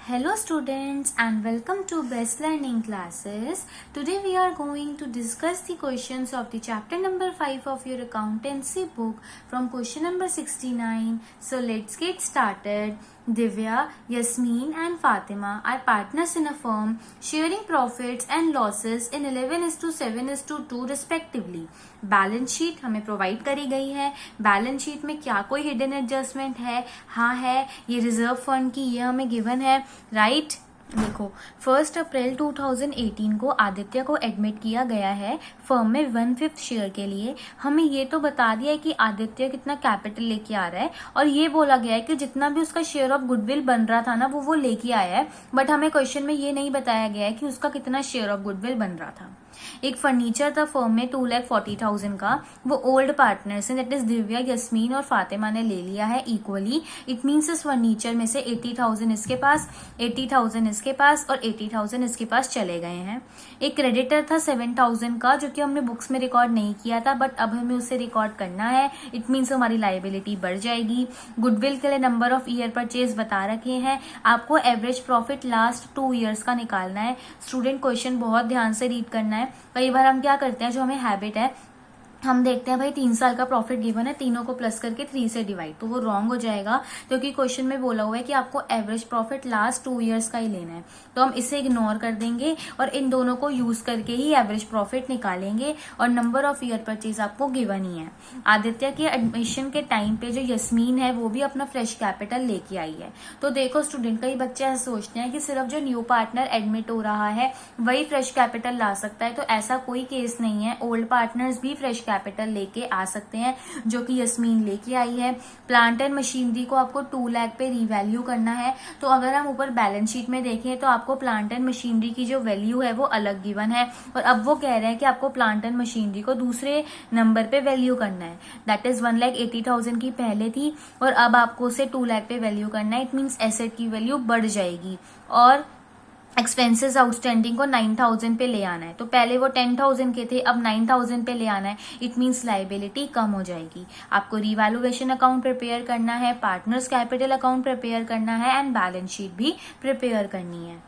Hello students and welcome to Best Learning Classes. Today we are going to discuss the questions of the chapter number 5 of your accountancy book from question number 69. So let's get started. Divya, Yasmin and Fatima are partners in a firm sharing profits and losses in 11:7:2 respectively. Balance sheet हमें provide करी गई है. Balance sheet में क्या कोई hidden adjustment है? हाँ है. ये रिजर्व फंड की ये हमें गिवन है, राइट? देखो 1 अप्रैल 2018 को आदित्य को एडमिट किया गया है फर्म में 1/5 शेयर के लिए. हमें ये तो बता दिया है कि आदित्य कितना कैपिटल लेके आ रहा है और ये बोला गया है कि जितना भी उसका शेयर ऑफ गुडविल बन रहा था ना वो लेके आया है. बट हमें क्वेश्चन में ये नहीं बताया गया है कि उसका कितना शेयर ऑफ गुडविल बन रहा था. एक फर्नीचर था फर्म में 2,40,000 का. वो ओल्ड पार्टनर्स हैं, दैट इज दिव्या, यस्मीन और फातिमा ने ले लिया है इक्वली. इट मीन्स इस फर्नीचर में से 80,000 इसके पास, 80,000 इसके पास और 80,000 इसके पास चले गए हैं. एक क्रेडिटर था 7,000 का जो कि हमने बुक्स में रिकॉर्ड नहीं किया था बट अब हमें उसे रिकॉर्ड करना है. इट मीन्स हमारी लायबिलिटी बढ़ जाएगी. गुडविल के लिए नंबर ऑफ ईयर परचेज बता रखे हैं. आपको एवरेज प्रॉफिट लास्ट 2 ईयर्स का निकालना है. स्टूडेंट क्वेश्चन बहुत ध्यान से रीड करना है. कई बार हम क्या करते हैं, जो हमें हैबिट है, हम देखते हैं भाई 3 साल का प्रॉफिट गिवन है, तीनों को प्लस करके 3 से डिवाइड, तो वो रॉन्ग हो जाएगा क्योंकि क्वेश्चन में बोला हुआ है कि आपको एवरेज प्रॉफिट लास्ट 2 ईयर्स का ही लेना है. तो हम इसे इग्नोर कर देंगे और इन दोनों को यूज करके ही एवरेज प्रॉफिट निकालेंगे और नंबर ऑफ ईयर परचेज आपको गिवन ही है. आदित्य के एडमिशन के टाइम पे जो यस्मीन है वो भी अपना फ्रेश कैपिटल लेके आई है. तो देखो स्टूडेंट, कई बच्चे ऐसे सोचते हैं कि सिर्फ जो न्यू पार्टनर एडमिट हो रहा है वही फ्रेश कैपिटल ला सकता है. तो ऐसा कोई केस नहीं है. ओल्ड पार्टनर्स भी फ्रेश कैपिटल लेके आ सकते हैं जो कि यस्मीन लेके आई है. प्लांट एंड मशीनरी को आपको 2 लाख पे रीवैल्यू करना है. तो अगर हम ऊपर बैलेंस शीट में देखें तो आपको प्लांट एंड मशीनरी की जो वैल्यू है वो अलग गिवन है और अब वो कह रहे हैं कि आपको प्लांट एंड मशीनरी को दूसरे नंबर पे वैल्यू करना है. दैट इज 1,80,000 की पहले थी और अब आपको उसे 2 लाख पे वैल्यू करना है. इट मीन्स एसेट की वैल्यू बढ़ जाएगी और एक्सपेंसेस आउटस्टैंडिंग को 9,000 पे ले आना है. तो पहले वो 10,000 के थे, अब 9,000 पे ले आना है. इट मीन्स लायबिलिटी कम हो जाएगी. आपको रिवैल्यूएशन अकाउंट प्रिपेयर करना है, पार्टनर्स कैपिटल अकाउंट प्रिपेयर करना है एंड बैलेंस शीट भी प्रिपेयर करनी है.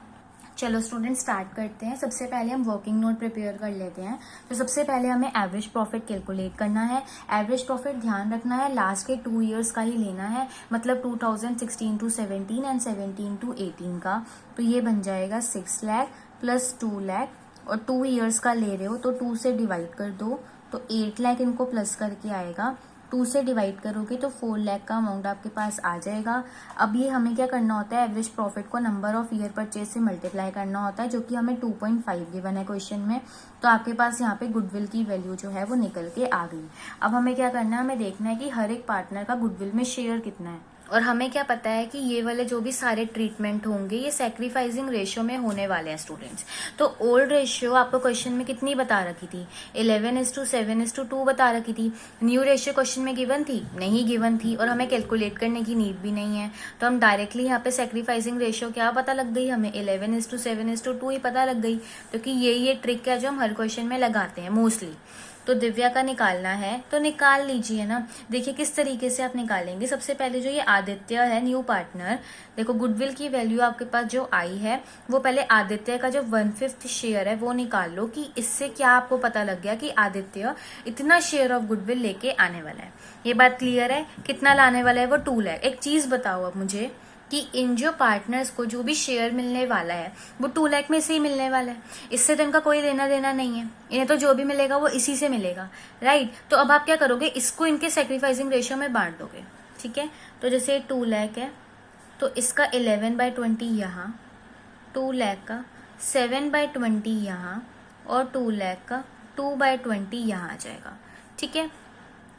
चलो स्टूडेंट स्टार्ट करते हैं. सबसे पहले हम वर्किंग नोट प्रिपेयर कर लेते हैं. तो सबसे पहले हमें एवरेज प्रॉफिट कैलकुलेट करना है. एवरेज प्रॉफिट ध्यान रखना है लास्ट के 2 ईयर्स का ही लेना है, मतलब 2016 to 17 एंड 17 to 18 का. तो ये बन जाएगा 6 लाख प्लस 2 लाख और 2 ईयर्स का ले रहे हो तो 2 से डिवाइड कर दो तो 8 लाख इनको प्लस करके आएगा. 2 से डिवाइड करोगे तो 4 लाख का अमाउंट आपके पास आ जाएगा. अब ये हमें क्या करना होता है, एवरेज प्रॉफिट को नंबर ऑफ ईयर परचेज से मल्टीप्लाई करना होता है जो कि हमें 2.5 गिवन है क्वेश्चन में. तो आपके पास यहाँ पे गुडविल की वैल्यू जो है वो निकल के आ गई. अब हमें क्या करना है, हमें देखना है कि हर एक पार्टनर का गुडविल में शेयर कितना है. और हमें क्या पता है कि ये वाले जो भी सारे ट्रीटमेंट होंगे ये सैक्रिफाइसिंग रेशियो में होने वाले हैं स्टूडेंट्स. तो ओल्ड रेशियो आपको क्वेश्चन में कितनी बता रखी थी, 11:7:2 बता रखी थी. न्यू रेशियो क्वेश्चन में गिवन थी? नहीं गिवन थी और हमें कैलकुलेट करने की नीड भी नहीं है. तो हम डायरेक्टली यहाँ पे सैक्रिफाइसिंग रेशियो क्या पता लग गई, हमें 11:7:2 ही पता लग गई. क्योंकि ये ट्रिक है जो हम हर क्वेश्चन में लगाते हैं मोस्टली. तो दिव्या का निकालना है तो निकाल लीजिए ना. देखिए किस तरीके से आप निकालेंगे. सबसे पहले जो ये आदित्य है न्यू पार्टनर, देखो गुडविल की वैल्यू आपके पास जो आई है वो पहले आदित्य का जो 1/5 शेयर है वो निकाल लो कि इससे क्या आपको पता लग गया कि आदित्य इतना शेयर ऑफ गुडविल लेके आने वाला है. ये बात क्लियर है. कितना लाने वाला है वो 2 लाख. एक चीज बताओ अब मुझे कि इन जो पार्टनर्स को जो भी शेयर मिलने वाला है वो 2 लाख में से ही मिलने वाला है. इससे तो इनका कोई लेना देना नहीं है. इन्हें तो जो भी मिलेगा वो इसी से मिलेगा, राइट? तो अब आप क्या करोगे, इसको इनके सैक्रिफाइसिंग रेशियो में बांट दोगे. ठीक है, तो जैसे 2 लाख है तो इसका 11/20 यहाँ, 2 लाख का 7/20 यहाँ और 2 लाख का 2/20 यहाँ आ जाएगा. ठीक है.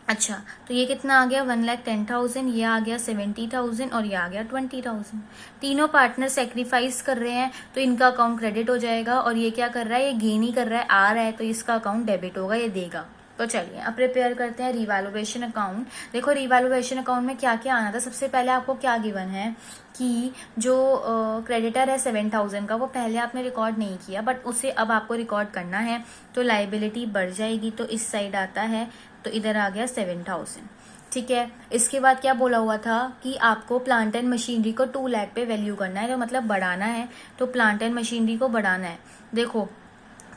अच्छा, तो ये कितना आ गया, 1,10,000, ये आ गया 70,000 और ये आ गया 20,000. तीनों पार्टनर सेक्रीफाइस कर रहे हैं तो इनका अकाउंट क्रेडिट हो जाएगा और ये क्या कर रहा है, ये गेन ही कर रहा है, आ रहा है तो इसका अकाउंट डेबिट होगा, ये देगा. तो चलिए अब प्रिपेयर करते हैं रिवैल्यूएशन अकाउंट. देखो रिवैल्यूएशन अकाउंट में क्या क्या आना था. सबसे पहले आपको क्या गिवन है कि जो क्रेडिटर है 7,000 का वो पहले आपने रिकॉर्ड नहीं किया बट उसे अब आपको रिकॉर्ड करना है. तो लायबिलिटी बढ़ जाएगी तो इस साइड आता है तो इधर आ गया 7,000. ठीक है। इसके बाद क्या बोला हुआ था कि आपको प्लांट एंड मशीनरी को 2 लाख पे वैल्यू करना है, तो मतलब बढ़ाना है, तो प्लांट एंड मशीनरी को बढ़ाना है। देखो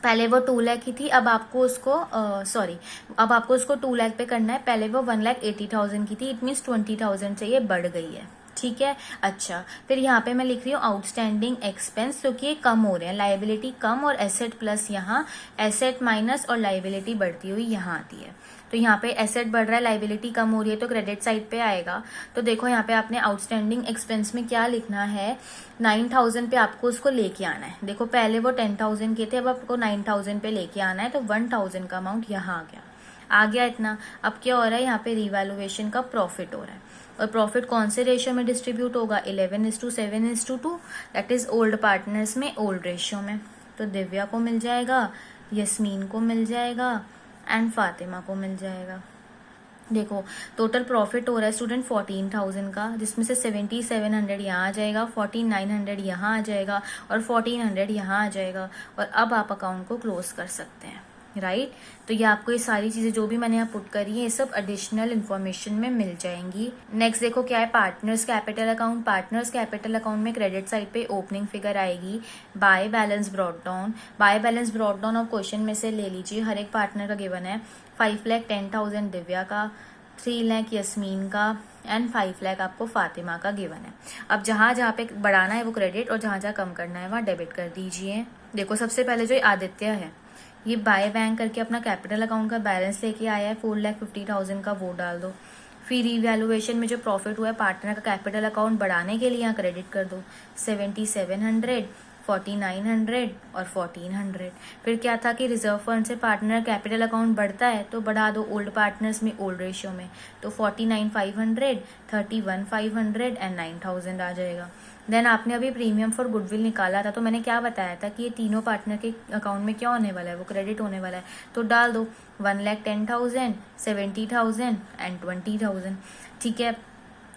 पहले वो 2 लाख की थी, अब आपको उसको अब आपको उसको 2 लाख पे करना है। पहले वो 1,80,000 की थी, इट मीन्स 20,000 से ये बढ़ गई है। ठीक है। अच्छा, फिर यहाँ पे मैं लिख रही हूँ आउटस्टैंडिंग एक्सपेंस, क्योंकि ये कम हो रहे हैं, लाइबिलिटी कम और एसेट प्लस, यहाँ एसेट माइनस और लाइबिलिटी बढ़ती हुई यहाँ आती है। तो यहाँ पे एसेट बढ़ रहा है, लाइबिलिटी कम हो रही है, तो क्रेडिट साइड पे आएगा। तो देखो यहाँ पे आपने आउटस्टैंडिंग एक्सपेंस में क्या लिखना है, 9,000 पे आपको उसको लेके आना है। देखो पहले वो 10,000 के थे, अब आपको 9,000 पे लेके आना है, तो 1,000 का अमाउंट यहाँ आ गया इतना। अब क्या हो रहा है, यहाँ पे रिवैल्यूएशन का प्रॉफिट हो रहा है, और प्रॉफिट कौन से रेशियो में डिस्ट्रीब्यूट होगा, 11:7:2, दैट इज ओल्ड पार्टनर्स में, ओल्ड रेशियो में। तो दिव्या को मिल जाएगा, यस्मीन को मिल जाएगा एंड फातिमा को मिल जाएगा। देखो टोटल प्रॉफिट हो रहा है स्टूडेंट 14,000 का, जिसमें से 7,700 यहाँ आ जाएगा, 14,900 यहाँ आ जाएगा और 1,400 यहाँ आ जाएगा। और अब आप अकाउंट को क्लोज कर सकते हैं, राइट। तो ये आपको ये सारी चीजें जो भी मैंने यहाँ पुट करी है, ये सब एडिशनल इन्फॉर्मेशन में मिल जाएंगी। नेक्स्ट देखो क्या है, partners capital account. Partners capital account में क्रेडिट साइड पे ओपनिंग फिगर आएगी, by balance brought down. By balance brought down और क्वेश्चन में से ले लीजिए, हर एक पार्टनर का गिवन है। 5,10,000 दिव्या का, 3 लाख यस्मीन का एंड 5 लाख आपको फातिमा का गिवन है। अब जहां जहां पे बढ़ाना है वो क्रेडिट, और जहां जहां कम करना है वहां डेबिट कर दीजिए। देखो सबसे पहले जो आदित्य है, ये बाय बैंक करके अपना कैपिटल अकाउंट का बैलेंस लेके आया है, 4,50,000 का, वो डाल दो। फिर रिवैल्यूएशन में जो प्रॉफिट हुआ है पार्टनर का कैपिटल अकाउंट बढ़ाने के लिए यहाँ क्रेडिट कर दो, 7,700, 4,900 और 1,400। फिर क्या था कि रिजर्व फंड से पार्टनर कैपिटल अकाउंट बढ़ता है तो बढ़ा दो ओल्ड पार्टनर्स में, ओल्ड रेशियो में, तो 49,500, 31,500 एंड 9,000 आ जाएगा। देन आपने अभी प्रीमियम फॉर गुडविल निकाला था, तो मैंने क्या बताया था कि ये तीनों पार्टनर के अकाउंट में क्या होने वाला है, वो क्रेडिट होने वाला है, तो डाल दो 1,10,000, 70,000 एंड 20,000। ठीक है।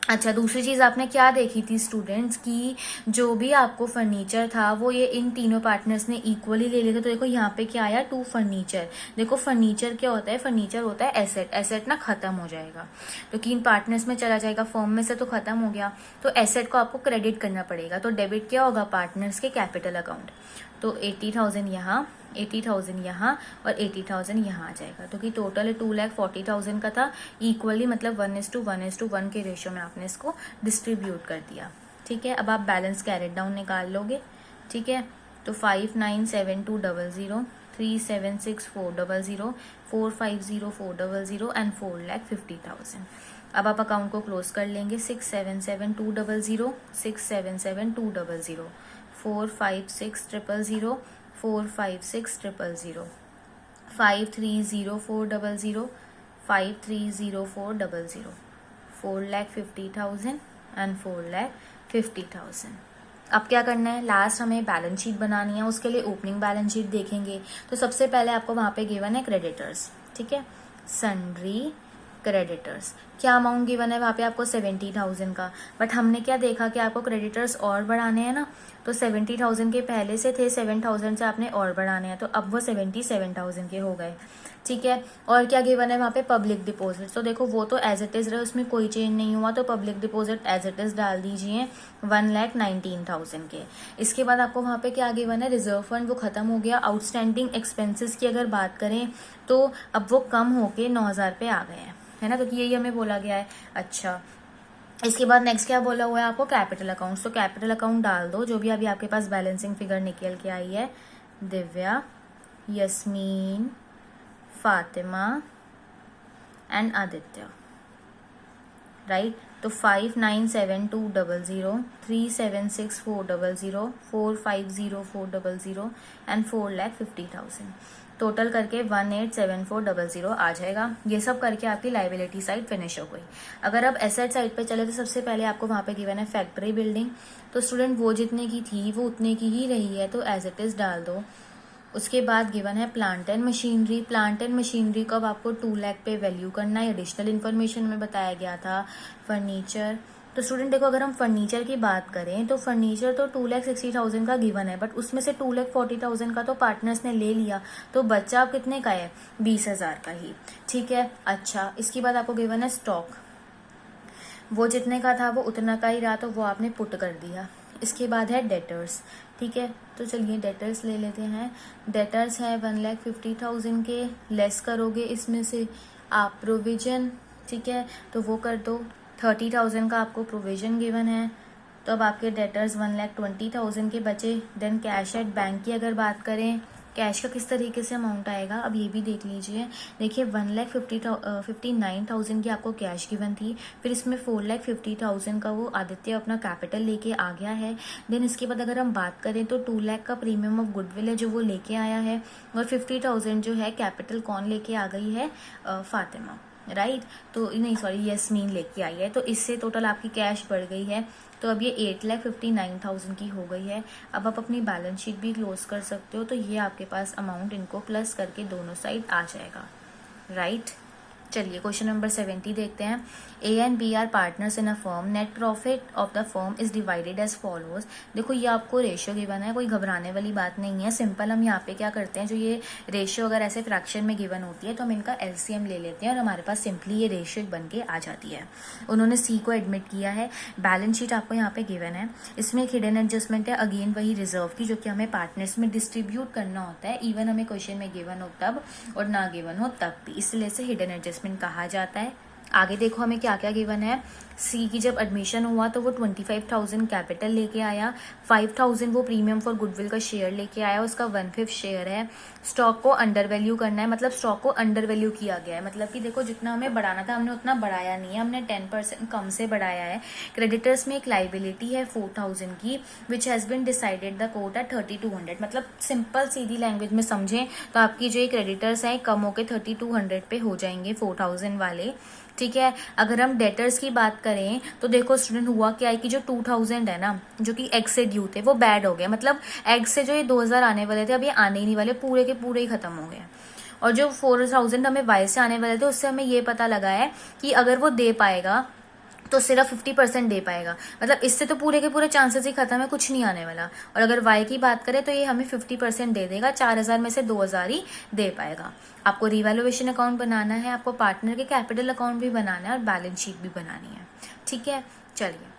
अच्छा, दूसरी चीज आपने क्या देखी थी स्टूडेंट्स की, जो भी आपको फर्नीचर था वो ये इन तीनों पार्टनर्स ने इक्वली ले लिया था। तो देखो यहाँ पे क्या आया, 2 फर्नीचर। देखो फर्नीचर क्या होता है, फर्नीचर होता है एसेट, एसेट ना खत्म हो जाएगा क्योंकि इन पार्टनर्स में चला जाएगा, फर्म में से तो खत्म हो गया, तो एसेट को आपको क्रेडिट करना पड़ेगा। तो डेबिट क्या होगा, पार्टनर्स के कैपिटल अकाउंट, तो 80,000 यहाँ, 80,000 यहाँ और 80,000 यहाँ आ जाएगा। तो कि टोटल 2,40,000 का था, इक्वली मतलब 1:1:1 के रेशियो में आपने इसको डिस्ट्रीब्यूट कर दिया। ठीक है। अब आप बैलेंस कैरेट डाउन निकाल लोगे। ठीक है। तो 5,972,000, 3,76,400, 4,50,400 एंड 4,50,000। अब आप अकाउंट को क्लोज कर लेंगे, 6,77,200, 6,77,200, 4,56,000, 4,56,000, 5,30,400, 5,30,400, 4,50,000 एंड 4,50,000। अब क्या करना है, लास्ट हमें बैलेंस शीट बनानी है, उसके लिए ओपनिंग बैलेंस शीट देखेंगे। तो सबसे पहले आपको वहां पे गिवन है क्रेडिटर्स। ठीक है। सन्ड्री क्रेडिटर्स, क्या अमाउंट गिवन है वहां पे आपको 70,000 का, बट हमने क्या देखा कि आपको क्रेडिटर्स और बढ़ाने हैं ना, तो 70,000 के पहले से थे, 7,000 से आपने और बढ़ाने हैं, तो अब वो 77,000 के हो गए। ठीक है। और क्या गिवन है वहां पे, पब्लिक डिपॉजिट। तो देखो वो तो एज इट इज रहे, उसमें कोई चेंज नहीं हुआ, तो public deposit as it is डाल दीजिए 1,19,000 के। इसके बाद आपको वहां पे क्या गिवन है, रिजर्व फंड वो खत्म हो गया। आउटस्टैंडिंग एक्सपेंसेस की अगर बात करें तो अब वो कम होके 9,000 पे आ गए हैं, है ना, तो यही हमें बोला गया है। अच्छा, इसके बाद नेक्स्ट क्या बोला हुआ है आपको, कैपिटल अकाउंट। तो कैपिटल अकाउंट डाल दो जो भी अभी आपके पास बैलेंसिंग फिगर निकल के आई है, दिव्या, यस्मीन, फातिमा एंड आदित्य, राइट। तो 5,972,000, 3,76,400, 4,50,400 एंड 4,50,000, टोटल करके 1,874,000 आ जाएगा। ये सब करके आपकी लाइबिलिटी साइड फिनिश हो गई। अगर अब एसेट साइड पे चले तो सबसे पहले आपको वहां पे गिवन है फैक्ट्री बिल्डिंग। तो स्टूडेंट वो जितने की थी वो उतने की ही रही है, तो एज इट इज डाल दो। उसके बाद गिवन है plant and machinery. Plant and machinery को अब आपको 2 लाख पे वैल्यू करना है, एडिशनल इन्फॉर्मेशन में बताया गया था। फर्नीचर, तो स्टूडेंट देखो अगर हम फर्नीचर की बात करें तो फर्नीचर तो 2,60,000 का गिवन है, बट उसमें से 2,40,000 का तो पार्टनर्स ने ले लिया, तो बच्चा अब कितने का है, 20,000 का ही। ठीक है। अच्छा, इसके बाद आपको गिवन है स्टॉक। वो जितने का था वो उतना का ही रहा, तो वो आपने पुट कर दिया। इसके बाद है डेटर्स, ठीक है। तो चलिए डेटर्स ले लेते हैं। डेटर्स है 1,50,000 के, लेस करोगे इसमें से आप प्रोविजन, ठीक है, तो वो कर दो। 30,000 का आपको प्रोविजन गिवन है, तो अब आपके डेटर्स 1,20,000 के बचे। देन कैश एट बैंक की अगर बात करें, कैश का किस तरीके से अमाउंट आएगा अब ये भी देख लीजिए। देखिए 1,59,000 की आपको कैश गिवन थी, फिर इसमें 4,50,000 का वो आदित्य अपना कैपिटल लेके आ गया है। देन इसके बाद अगर हम बात करें तो 2 लाख का प्रीमियम ऑफ गुडविल है जो वो लेके आया है, और 50,000 जो है कैपिटल कौन लेके आ गई है, फातिमा, राइट। तो नहीं सॉरी यस्मीन लेके आई है, तो इससे टोटल आपकी कैश बढ़ गई है। तो अब ये 8,59,000 की हो गई है। अब आप अपनी बैलेंस शीट भी क्लोज कर सकते हो, तो ये आपके पास अमाउंट इनको प्लस करके दोनों साइड आ जाएगा, राइट। चलिए क्वेश्चन नंबर 70 देखते हैं। A and B are partners in a firm, net profit of the firm is divided as follows. देखो ये आपको रेशियो गिवन है, कोई घबराने वाली बात नहीं है, सिंपल हम यहाँ पे क्या करते हैं, जो ये रेशियो अगर ऐसे फ्रैक्शन में गिवन होती है तो हम इनका एलसीएम ले लेते हैं और हमारे पास सिंपली ये रेशियो बन के आ जाती है। उन्होंने सी को एडमिट किया है। बैलेंस शीट आपको यहाँ पे गिवन है, इसमें एक हिडन एडजस्टमेंट है, अगेन वही रिजर्व की, जो कि हमें पार्टनर्स में डिस्ट्रीब्यूट करना होता है, इवन हमें क्वेश्चन में गिवन हो तब और ना गिवन हो तब भी, इसलिए इसे हिडन एडजस्टमेंट कहा जाता है। आगे देखो हमें क्या क्या गिवन है। सी की जब एडमिशन हुआ तो वो 25,000 कैपिटल लेके आया, 5,000 वो प्रीमियम फॉर गुडविल का शेयर लेके आया, उसका 1/5 शेयर है। स्टॉक को अंडर वैल्यू करना है, मतलब स्टॉक को अंडर वैल्यू किया गया है, मतलब कि देखो जितना हमें बढ़ाना था हमने उतना बढ़ाया नहीं है, हमने 10% कम से बढ़ाया है। क्रेडिटर्स में एक लाइबिलिटी है 4,000 की, which has been decided the court at 3,200। मतलब सिंपल सीधी लैंग्वेज में समझें तो आपकी जो ये क्रेडिटर्स हैं कम होके 3,200 पे हो जाएंगे 4,000 वाले, ठीक है। अगर हम डेटर्स की बात करें तो देखो स्टूडेंट हुआ क्या है कि जो 2,000 है ना, जो कि एक्स से ड्यू थे, वो बैड हो गया, मतलब एक्स से जो ये 2,000 आने वाले थे अब ये आने ही नहीं वाले, पूरे के पूरे ही खत्म हो गए। और जो 4,000 हमें वाई से आने वाले थे उससे हमें ये पता लगा है कि अगर वो दे पाएगा तो सिर्फ 50% दे पाएगा, मतलब इससे तो पूरे के पूरे चांसेस ही खत्म है, कुछ नहीं आने वाला। और अगर वाई की बात करें तो ये हमें 50% दे देगा, 4,000 में से 2,000 ही दे पाएगा। आपको रिवैल्यूएशन अकाउंट बनाना है, आपको पार्टनर के कैपिटल अकाउंट भी बनाना है और बैलेंस शीट भी बनानी है, ठीक है। चलिए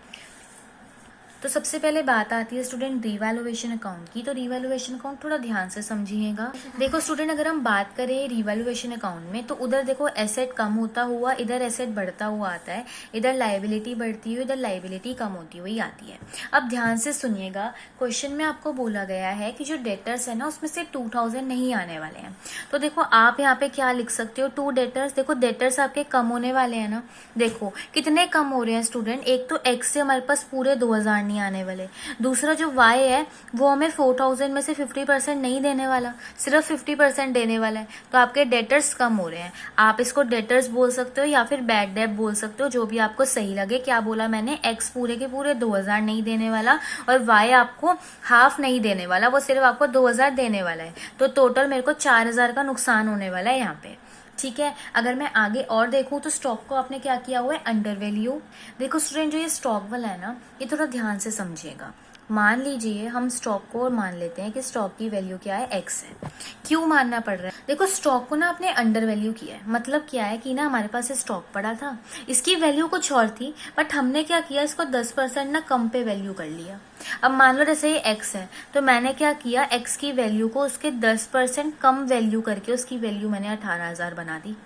तो सबसे पहले बात आती है स्टूडेंट रिवैल्यूएशन अकाउंट की। तो रिवैल्यूएशन अकाउंट थोड़ा ध्यान से समझिएगा। देखो स्टूडेंट अगर हम बात करें रिवैल्यूएशन अकाउंट में तो उधर देखो एसेट कम होता हुआ इधर एसेट बढ़ता हुआ आता है, इधर लायबिलिटी बढ़ती हुई इधर लायबिलिटी कम होती हुई आती है। अब ध्यान से सुनिएगा, क्वेश्चन में आपको बोला गया है कि जो डेटर्स है ना उसमें से 2,000 नहीं आने वाले हैं। तो देखो आप यहाँ पे क्या लिख सकते हो, 2 डेटर्स। देखो डेटर्स आपके कम होने वाले हैं ना, देखो कितने कम हो रहे हैं स्टूडेंट, एक तो एक्स से हमारे पास पूरे 2,000 नहीं आने वाले, दूसरा जो वाई है वो हमें 4,000 में से 50% नहीं देने वाला, सिर्फ 50% देने वाला है, तो आपके डेटर्स कम हो रहे हैं। आप इसको डेटर्स बोल सकते हो या फिर बैड डेट बोल सकते हो, जो भी आपको सही लगे। क्या बोला मैंने, एक्स पूरे के पूरे 2,000 नहीं देने वाला और वाई आपको हाफ नहीं देने वाला, वो सिर्फ आपको 2,000 देने वाला है, तो टोटल मेरे को 4,000 का नुकसान होने वाला है यहाँ पे, ठीक है। अगर मैं आगे और देखूं तो स्टॉक को आपने क्या किया हुआ है, अंडर वैल्यू। देखो स्टूडेंट जो ये स्टॉक वाला है ना, ये थोड़ा ध्यान से समझिएगा। मान लीजिए हम स्टॉक को मान लेते हैं कि स्टॉक की वैल्यू क्या है, एक्स है। क्यों मानना पड़ रहा है, देखो स्टॉक को ना आपने अंडर वैल्यू किया है, मतलब क्या है कि ना हमारे पास स्टॉक पड़ा था, इसकी वैल्यू कुछ और थी, बट हमने क्या किया, इसको 10% ना कम पे वैल्यू कर लिया। अब मान लो जैसे ये एक्स है, तो मैंने क्या किया, एक्स की वैल्यू को उसके 10% कम वैल्यू करके उसकी वैल्यू मैंने 18,000 बना दी।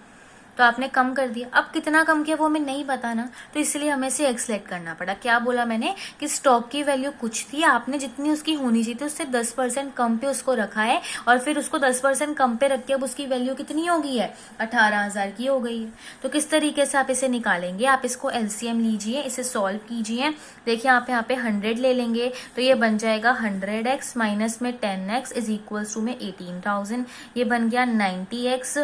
तो आपने कम कर दिया, अब कितना कम किया वो हमें नहीं पता ना, तो इसलिए हमें से एक्स सेलेक्ट करना पड़ा। क्या बोला मैंने कि स्टॉक की वैल्यू कुछ थी, आपने जितनी उसकी होनी चाहिए थी उससे 10% कम पे उसको रखा है, और फिर उसको 10% कम पे रख के अब उसकी वैल्यू कितनी हो गई है, 18,000 की हो गई है। तो किस तरीके से आप इसे निकालेंगे, आप इसको एलसीएम लीजिए, इसे सॉल्व कीजिए। देखिए आप यहाँ पे 100 ले लेंगे तो ये बन जाएगा 100x माइनस में 10x इज इक्वल्स टू में 18,000, ये बन गया 90x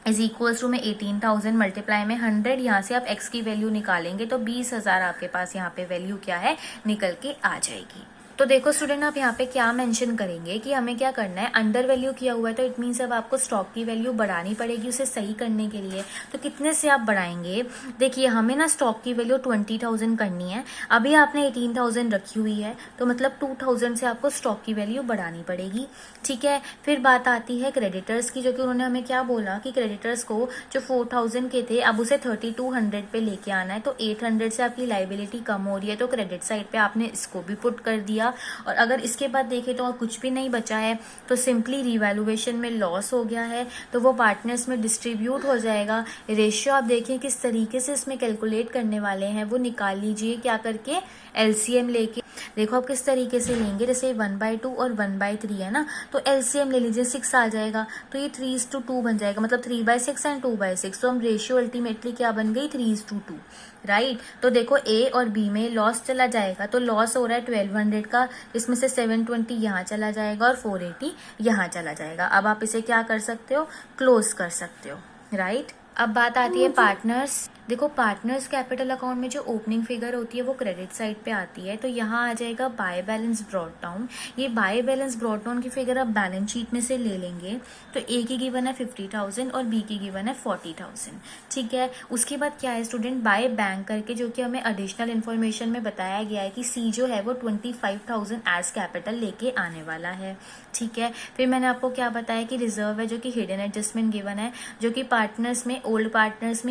इज इक्वल्स टू में 18,000 मल्टीप्लाई में 100। यहाँ से आप x की वैल्यू निकालेंगे तो 20,000 आपके पास यहाँ पे वैल्यू क्या है, निकल के आ जाएगी। तो देखो स्टूडेंट, आप यहाँ पे क्या मेंशन करेंगे कि हमें क्या करना है, अंडर वैल्यू किया हुआ है तो इट मीन्स अब आपको स्टॉक की वैल्यू बढ़ानी पड़ेगी उसे सही करने के लिए। तो कितने से आप बढ़ाएंगे? देखिए हमें ना स्टॉक की वैल्यू 20,000 करनी है, अभी आपने 18,000 रखी हुई है तो मतलब 2,000 से आपको स्टॉक की वैल्यू बढ़ानी पड़ेगी। ठीक है, फिर बात आती है क्रेडिटर्स की, जो कि उन्होंने हमें क्या बोला कि क्रेडिटर्स को जो 4,000 के थे अब उसे 3,200 पे लेके आना है। तो 800 से आपकी लाइबिलिटी कम हो रही है तो क्रेडिट साइड पे आपने इसको भी पुट कर दिया। और अगर इसके बाद देखें तो और कुछ भी नहीं बचा है तो सिंपली रिवैल्यूएशन में लॉस हो गया है तो वो पार्टनर्स में डिस्ट्रीब्यूट हो जाएगा। रेशियो आप देखें किस तरीके से इसमें कैलकुलेट करने वाले हैं वो निकाल लीजिए, क्या करके, एलसीएम लेके। देखो आप किस तरीके से लेंगे, जैसे 1/2 और 1/3 है ना, तो एलसीएम ले लीजिए, 6 आ जाएगा तो ये 3:2 बन जाएगा, मतलब 3/6 एंड 2/6। तो हम रेशियो अल्टीमेटली क्या बन गई, 3:2, राइट। तो देखो ए और बी में लॉस चला जाएगा, तो लॉस हो रहा है 1200 का, इसमें से 720 यहाँ चला जाएगा और 480 यहाँ चला जाएगा। अब आप इसे क्या कर सकते हो, क्लोज कर सकते हो, राइट। अब बात आती है पार्टनर्स। देखो पार्टनर्स कैपिटल अकाउंट में जो ओपनिंग फिगर होती है वो क्रेडिट साइड पे आती है, तो यहाँ आ जाएगा बाय बैलेंस ब्रॉट डाउन। ये बाय बैलेंस ब्रॉट डाउन की फिगर आप बैलेंस शीट में से ले लेंगे। तो ए की गिवन है 50,000 और बी की गिवन है 40,000। ठीक है, उसके बाद क्या है स्टूडेंट, बाय बैंक करके, जो कि हमें एडिशनल इन्फॉर्मेशन में बताया गया है कि सी जो है वो 25,000 एज कैपिटल लेके आने वाला है। ठीक है, फिर मैंने आपको क्या बताया कि रिजर्व है जो कि हिडन एडजस्टमेंट गिवन है, जो कि पार्टनर्स में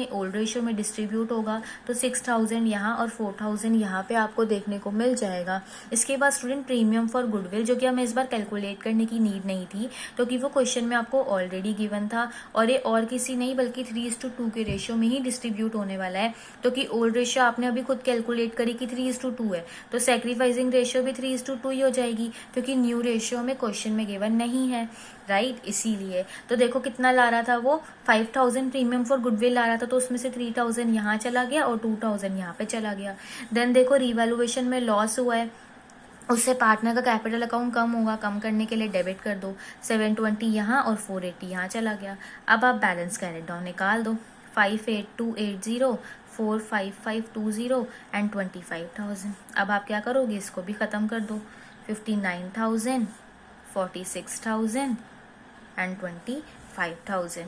ओल्ड रेशियो में डिस्ट्रीब्यूट होगा। तो 6,000 यहाँ और 4,000 यहाँ पे आपको देखने को मिल जाएगा। इसके बाद स्टूडेंट प्रीमियम फॉर गुडविल, जो कि हमें इस बार कैलकुलेट करने की नीड नहीं थी क्योंकि वो क्वेश्चन में आपको ऑलरेडी गिवन था और ये और किसी नहीं बल्कि 3:2 के रेशियो में ही डिस्ट्रीब्यूट होने वाला है। तो कि ओल्ड रेशियो आपने अभी खुद कैलकुलेट करी कि 3:2 है, तो सेक्रीफाइसिंग रेशियो भी 3:2 ही हो जाएगी क्योंकि न्यू रेशियो में क्वेश्चन में गिवन नहीं है, राइट, इसीलिए। तो देखो कितना ला रहा था वो, 5,000 प्रीमियम फॉर गुडविल ला रहा था, तो उसमें से 3,000 यहाँ चला गया और 2,000 यहाँ पे चला गया। देन देखो रिवैल्यूएशन में लॉस हुआ है, उससे पार्टनर का कैपिटल अकाउंट कम होगा, कम करने के लिए डेबिट कर दो, 720 यहाँ और 480 यहाँ चला गया। अब आप बैलेंस कैरेट डाउन निकाल दो, 58280, 45520 एंड 25,000। अब आप क्या करोगे, इसको भी खत्म कर दो, 59,000, 46,000 एंड 25,000।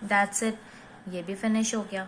दैट्स इट, ये भी फिनिश हो गया।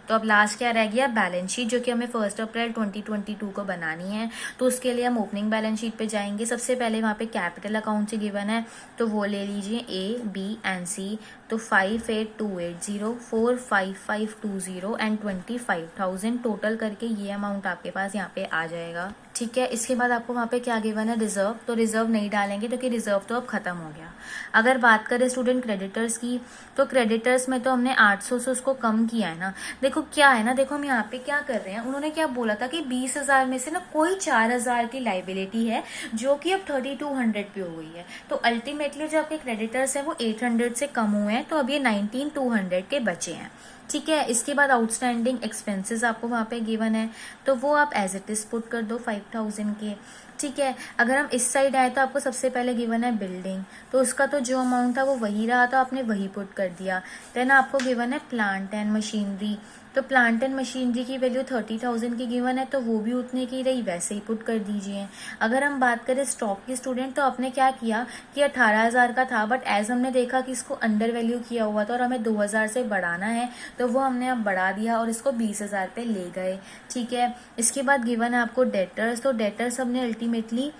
तो अब लास्ट क्या रह गया, बैलेंस शीट, जो कि हमें 1 अप्रैल 2022 को बनानी है। तो उसके लिए हम ओपनिंग बैलेंस शीट पे जाएंगे। सबसे पहले वहाँ पे कैपिटल अकाउंट से गिवन है तो वो ले लीजिए ए, बी एंड सी। तो 58,280, 45520 एंड 25,000 टोटल करके ये अमाउंट आपके पास यहाँ पे आ जाएगा। ठीक है, इसके बाद आपको वहाँ पे क्या गिवन है, रिजर्व। तो रिजर्व नहीं डालेंगे क्योंकि रिजर्व तो अब खत्म हो गया। अगर बात करें स्टूडेंट क्रेडिटर्स की, तो क्रेडिटर्स में तो हमने 800 से उसको कम किया है ना। देखो क्या है ना, देखो हम यहाँ पे क्या कर रहे हैं, उन्होंने क्या बोला था कि 20,000 में से ना कोई 4,000 की लाइबिलिटी है जो कि अब 3,200 पे हो गई है। तो अल्टीमेटली जो आपके क्रेडिटर्स है वो 800 से कम हुए हैं, तो अब ये 19,200 के बचे हैं। ठीक है, इसके बाद आउटस्टैंडिंग एक्सपेंसेस आपको वहाँ पे गिवन है तो वो आप एज इट इज पुट कर दो 5,000 के। ठीक है, अगर हम इस साइड आए तो आपको सबसे पहले गिवन है बिल्डिंग, तो उसका तो जो अमाउंट था वो वही रहा, तो आपने वही पुट कर दिया। देन आपको गिवन है प्लांट एंड मशीनरी, तो प्लांट एंड मशीनरी की वैल्यू 30,000 की गिवन है तो वो भी उतने की रही, वैसे ही पुट कर दीजिए। अगर हम बात करें स्टॉक की स्टूडेंट, तो आपने क्या किया कि 18,000 का था, बट एज हमने देखा कि इसको अंडर वैल्यू किया हुआ था और हमें 2,000 से बढ़ाना है तो वो हमने अब बढ़ा दिया और इसको 20,000 पे ले गए। ठीक है, इसके बाद गिवन है आपको डेटर्स, तो डेटर्स हमने अल्टीमेटली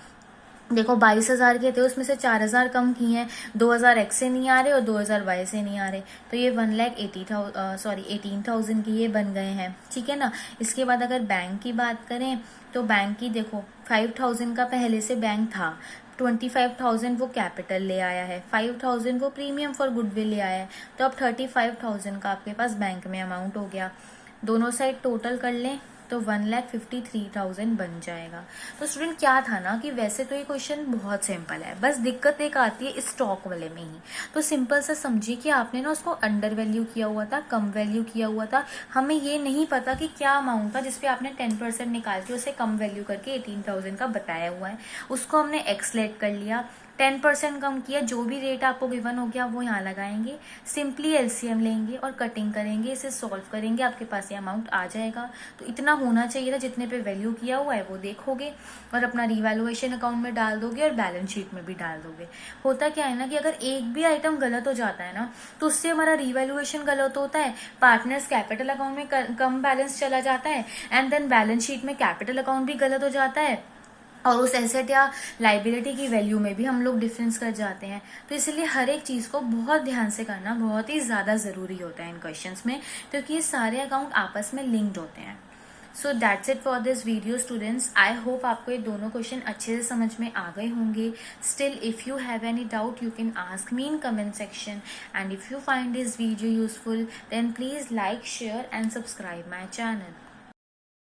देखो 22,000 के थे, उसमें से 4,000 कम किए हैं, 2,000 एक्स से नहीं आ रहे और 2,000 वाई से नहीं आ रहे, तो ये 18,000 की ये बन गए हैं। ठीक है ना, इसके बाद अगर बैंक की बात करें तो बैंक की देखो 5,000 का पहले से बैंक था, 25,000 वो कैपिटल ले आया है, 5,000 वो प्रीमियम फॉर गुडविल ले आया है, तो अब 35,000 का आपके पास बैंक में अमाउंट हो गया। दोनों साइड टोटल कर लें तो 1,53,000 बन जाएगा। तो स्टूडेंट क्या था ना कि वैसे तो ये क्वेश्चन बहुत सिंपल है, बस दिक्कत एक आती है स्टॉक वाले में ही। तो सिंपल सा समझिए कि आपने ना उसको अंडर वैल्यू किया हुआ था, कम वैल्यू किया हुआ था, हमें ये नहीं पता कि क्या अमाउंट था जिसपे आपने 10% निकाल के उसे कम वैल्यू करके 18,000 का बताया हुआ है, उसको हमने एक्सलेट कर लिया, 10% कम किया, जो भी रेट आपको गिवन हो गया वो यहाँ लगाएंगे, सिंपली एलसीएम लेंगे और कटिंग करेंगे, इसे सॉल्व करेंगे, आपके पास ये अमाउंट आ जाएगा। तो इतना होना चाहिए था, जितने पे वैल्यू किया हुआ है वो देखोगे और अपना रीवैल्यूएशन अकाउंट में डाल दोगे और बैलेंस शीट में भी डाल दोगे। होता क्या है ना कि अगर एक भी आइटम गलत हो जाता है ना तो उससे हमारा रीवैल्यूएशन गलत होता है, पार्टनर्स कैपिटल अकाउंट में कम बैलेंस चला जाता है, एंड देन बैलेंस शीट में कैपिटल अकाउंट भी गलत हो जाता है और उस एसेट या लाइबिलिटी की वैल्यू में भी हम लोग डिफरेंस कर जाते हैं। तो इसलिए हर एक चीज को बहुत ध्यान से करना बहुत ही ज्यादा जरूरी होता है इन क्वेश्चंस में, क्योंकि ये सारे अकाउंट आपस में लिंक्ड होते हैं। So that's it for this video students. I hope आपको ये दोनों क्वेश्चन अच्छे से समझ में आ गए होंगे। Still if you have any doubt you can ask me in comment section, and if you find this video useful then please like, share and subscribe my channel.